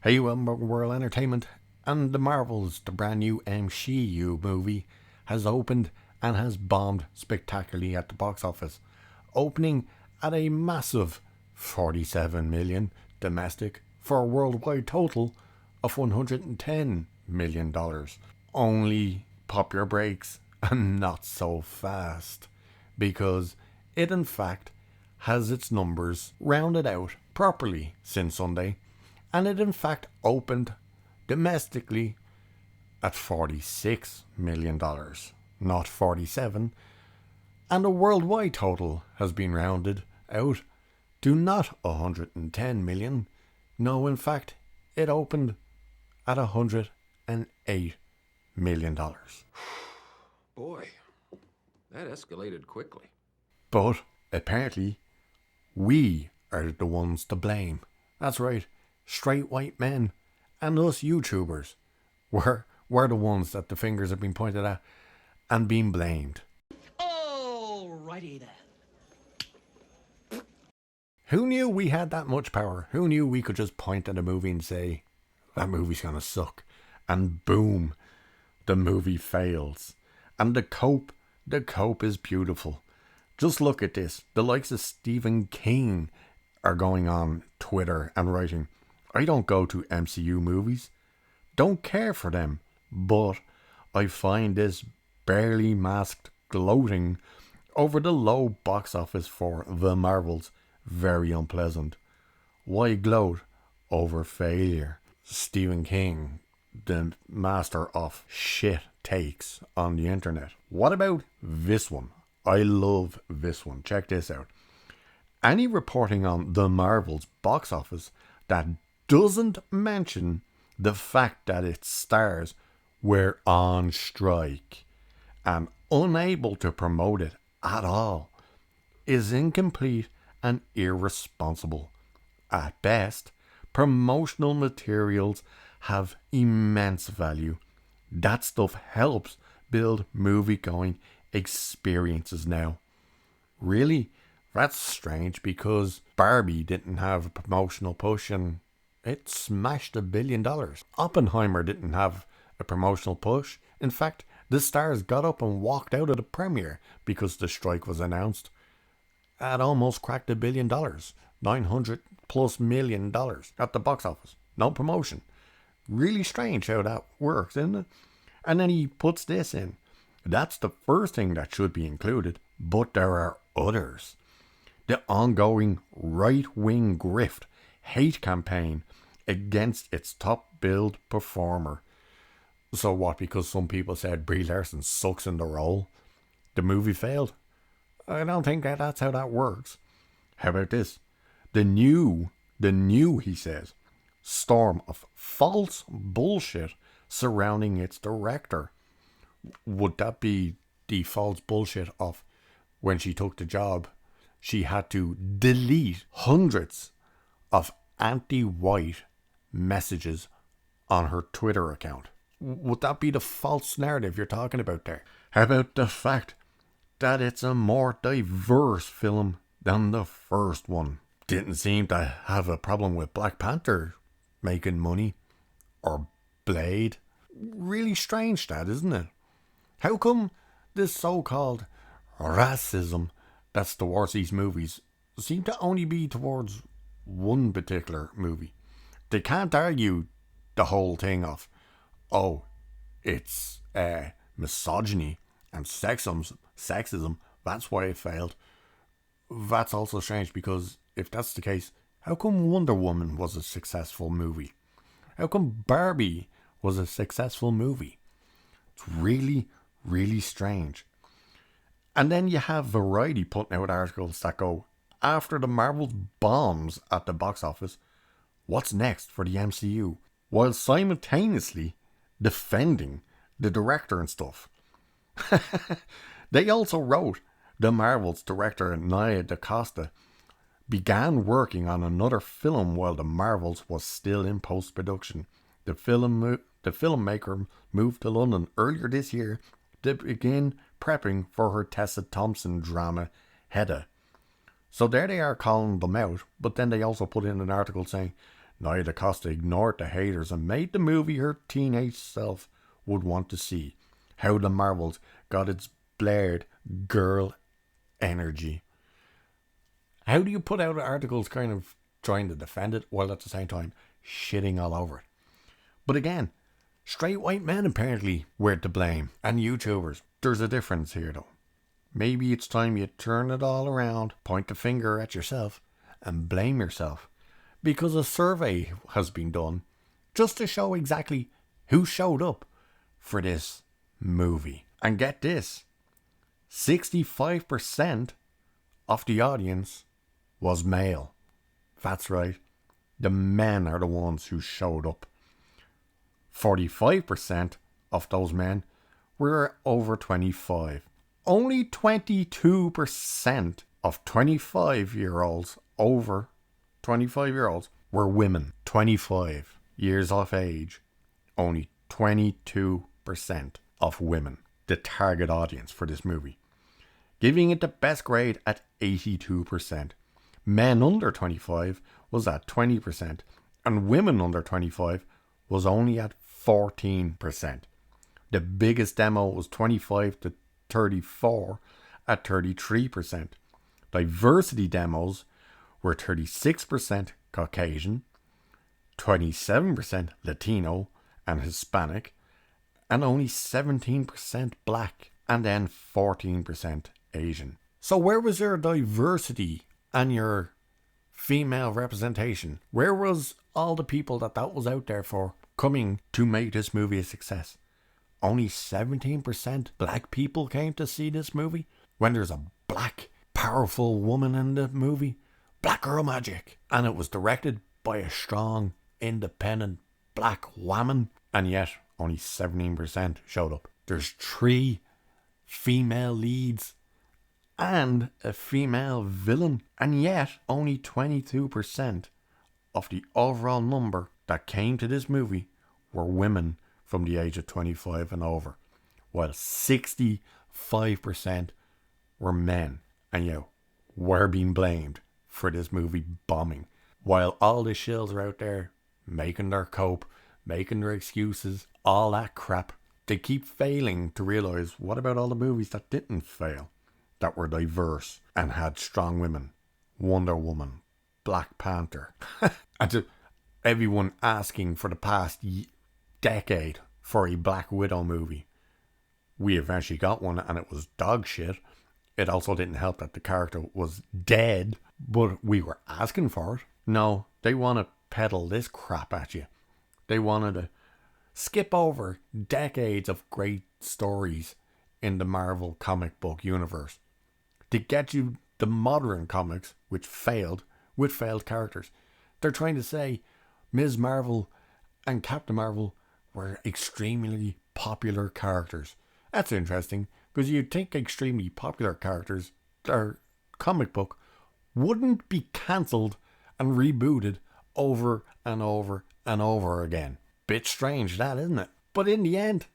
Hey, World Entertainment and the Marvels, the brand new MCU movie, has opened and has bombed spectacularly at the box office, opening at a massive 47 million domestic for a worldwide total of $110 million. Only pop your brakes and not so fast, because it in fact has its numbers rounded out properly since Sunday, and it in fact opened domestically at $46 million, not 47, and a worldwide total has been rounded out to not 110 million. No, in fact, it opened at $108 million. Boy, that escalated quickly. But apparently, we are the ones to blame. That's right, straight white men and us YouTubers. We're the ones that the fingers have been pointed at and being blamed. Alrighty then. Who knew we had that much power? Who knew we could just point at a movie and say, that movie's gonna suck? And boom, the movie fails. And the cope is beautiful. Just look at this. The likes of Stephen King are going on Twitter and writing, I don't go to MCU movies. Don't care for them. But I find this barely masked gloating over the low box office for The Marvels very unpleasant. Why gloat over failure? Stephen King, the master of shit takes on the internet. What about this one? I love this one. Check this out. Any reporting on The Marvels box office that doesn't mention the fact that its stars were on strike and unable to promote it at all is incomplete and irresponsible. At best, promotional materials have immense value. That stuff helps build movie-going experiences now. Really? That's strange, because Barbie didn't have a promotional push and it smashed $1 billion. Oppenheimer didn't have a promotional push. In fact, the stars got up and walked out of the premiere because the strike was announced. It almost cracked $1 billion. $900+ million at the box office. No promotion. Really strange how that works, isn't it? And then he puts this in. That's the first thing that should be included, but there are others. The ongoing right-wing grift hate campaign against its top-billed performer. So what, because some people said Brie Larson sucks in the role, the movie failed? I don't think that's how that works. How about this? The new, he says, storm of false bullshit surrounding its director. Would that be the false bullshit of when she took the job, she had to delete hundreds of anti-white messages on her Twitter account? Would that be the false narrative you're talking about there? How about the fact that it's a more diverse film than the first one? Didn't seem to have a problem with Black Panther making money, or Blade. Really strange, that, isn't it? How come this so-called racism that's towards these movies seem to only be towards one particular movie? They can't argue the whole thing of, oh, it's misogyny and sexism, that's why it failed. That's also strange, because if that's the case, how come Wonder Woman was a successful movie? How come Barbie was a successful movie? It's really, really strange. And then you have Variety putting out articles that go, after the Marvel's bombs at the box office, what's next for the MCU? While simultaneously defending the director and stuff. They also wrote, the Marvel's director Nia DaCosta began working on another film while the Marvels was still in post-production. The filmmaker moved to London earlier this year to begin prepping for her Tessa Thompson drama Hedda. So there they are calling them out, but then they also put in an article saying, Nia DaCosta ignored the haters and made the movie her teenage self would want to see. How the Marvels got its blared girl energy. How do you put out articles kind of trying to defend it while at the same time shitting all over it? But again, straight white men apparently were to blame, and YouTubers. There's a difference here though. Maybe it's time you turn it all around, point the finger at yourself, and blame yourself. Because a survey has been done just to show exactly who showed up for this movie. And get this, 65% of the audience was male. That's right, the men are the ones who showed up. 45% of those men were over 25. Only 22% of 25-year-olds over 25-year-olds were women. 25 years of age. Only 22% of women. The target audience for this movie. Giving it the best grade at 82%. Men under 25 was at 20%. And women under 25 was only at 14%. The biggest demo was 25 to 34 at 33%. Diversity demos were 36% Caucasian, 27% Latino and Hispanic, and only 17% Black, and then 14% Asian. So where was your diversity and your female representation? Where was all the people that was out there for coming to make this movie a success? Only 17% black people came to see this movie when there's a black, powerful woman in the movie. Black girl magic. And it was directed by a strong, independent black woman. And yet, only 17% showed up. There's 3 female leads and a female villain. And yet, only 22% of the overall number that came to this movie were women from the age of 25 and over, while 65% were men. And we're being blamed for this movie bombing, while all the shills are out there making their cope, making their excuses, all that crap. They keep failing to realise, what about all the movies that didn't fail, that were diverse and had strong women? Wonder Woman, Black Panther. And to everyone asking for the past decade for a Black Widow movie, we eventually got one and it was dog shit. It also didn't help that the character was dead, but we were asking for it. No, they want to peddle this crap at you. They wanted to skip over decades of great stories in the Marvel comic book universe to get you the modern comics, which failed, with failed characters. They're trying to say Ms. Marvel and Captain Marvel were extremely popular characters. That's interesting, because you'd think extremely popular characters, their comic book, wouldn't be cancelled and rebooted over and over and over again. Bit strange that, isn't it? But in the end,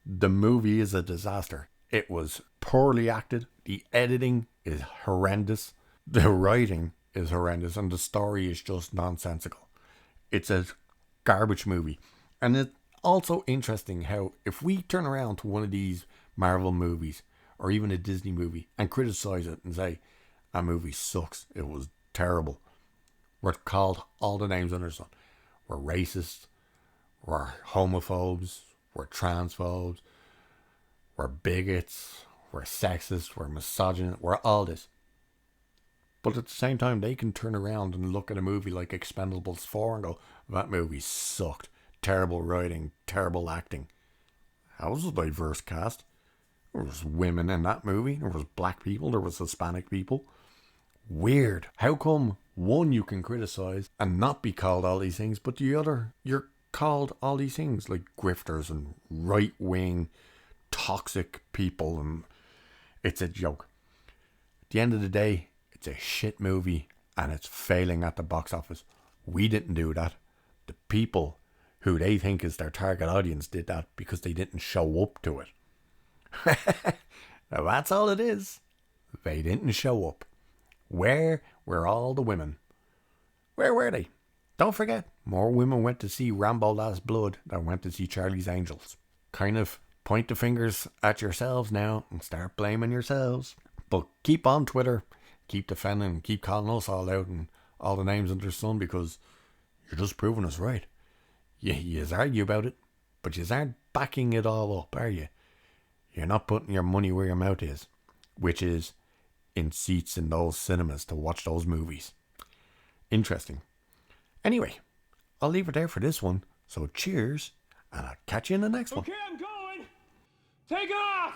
the movie is a disaster. It was poorly acted, the editing is horrendous, the writing is horrendous, and the story is just nonsensical. It's a garbage movie. And it's also interesting how if we turn around to one of these Marvel movies or even a Disney movie and criticize it and say, that movie sucks, it was terrible, we're called all the names under the sun. We're racist, we're homophobes, we're transphobes, we're bigots, we're sexist, we're misogynist, we're all this. But at the same time, they can turn around and look at a movie like Expendables 4 and go, that movie sucked. Terrible writing, terrible acting. That was a diverse cast. There was women in that movie. There was black people. There was Hispanic people. Weird. How come one you can criticize and not be called all these things, but the other you're called all these things like grifters and right-wing toxic people, and it's a joke. At the end of the day, it's a shit movie and it's failing at the box office. We didn't do that. The people who they think is their target audience did that because they didn't show up to it. Now that's all it is. They didn't show up. Where were all the women? Where were they? don't forget, more women went to see Rambo Last Blood than went to see Charlie's Angels. Kind of point the fingers at yourselves now and start blaming yourselves. But keep on Twitter, keep defending, keep calling us all out and all the names under the sun, because you're just proving us right. You argue about it, but you aren't backing it all up, are you? You're not putting your money where your mouth is, which is in seats in those cinemas to watch those movies. Interesting. Anyway, I'll leave it there for this one. So cheers, and I'll catch you in the next one. Okay, I'm going. Take off.